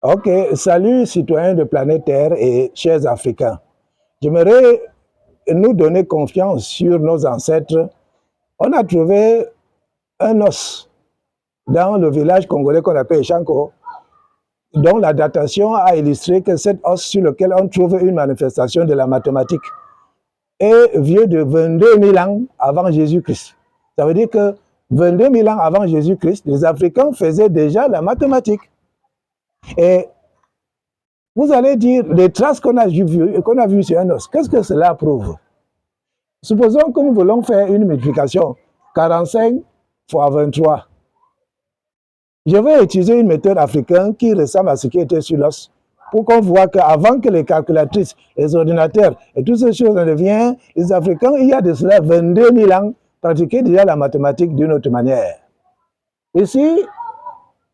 Ok, salut citoyens de planète Terre et chers Africains. J'aimerais nous donner confiance sur nos ancêtres. On a trouvé un os dans le village congolais qu'on appelle Chanko, dont la datation a illustré que cet os sur lequel on trouve une manifestation de la mathématique est vieux de 22 000 ans avant Jésus-Christ. Ça veut dire que 22 000 ans avant Jésus-Christ, les Africains faisaient déjà la mathématique. Et vous allez dire, les traces qu'on a vues sur un os, qu'est-ce que cela prouve? Supposons que nous voulons faire une multiplication, 45 fois 23. Je vais utiliser une méthode africaine qui ressemble à ce qui était sur l'os, pour qu'on voit qu'avant que les calculatrices, les ordinateurs et toutes ces choses ne viennent, les Africains, il y a de cela 22 000 ans, pratiquaient déjà la mathématique d'une autre manière. Ici,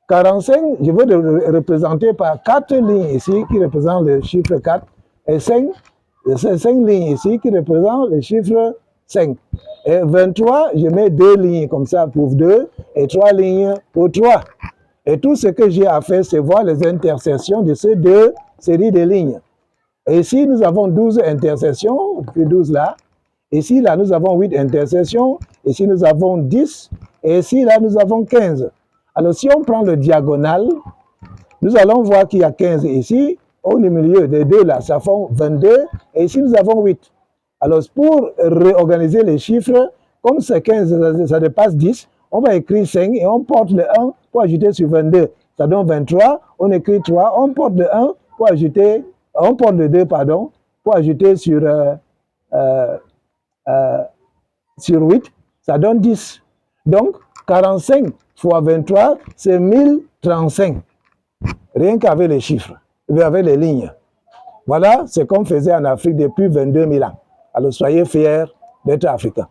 45, je vais le représenter par 4 lignes ici qui représentent le chiffre 4 et 5 lignes ici qui représentent le chiffre 5. Et 23, je mets 2 lignes comme ça pour 2 et 3 lignes pour 3. Et tout ce que j'ai à faire, c'est voir les intersections de ces deux séries de lignes. Et ici, nous avons 12 intersections, puis 12 là. Ici, là, nous avons 8 intersections. Ici, nous avons 10. Et ici, là, nous avons 15. Alors, si on prend le diagonal, nous allons voir qu'il y a 15 ici. Au milieu des deux là, ça font 22. Et ici, nous avons 8. Alors, pour réorganiser les chiffres, comme c'est 15, ça dépasse 10, on va écrire 5 et on porte le 1 pour ajouter sur 22. Ça donne 23. On écrit 3. On porte le 1 pour ajouter, on porte le 2, pardon, pour ajouter sur 8. Ça donne 10. Donc, 45 fois 23, c'est 1035. Rien qu'avec les chiffres, avec les lignes. Voilà ce qu'on faisait en Afrique depuis 22 000 ans. Alors soyez fiers d'être africains.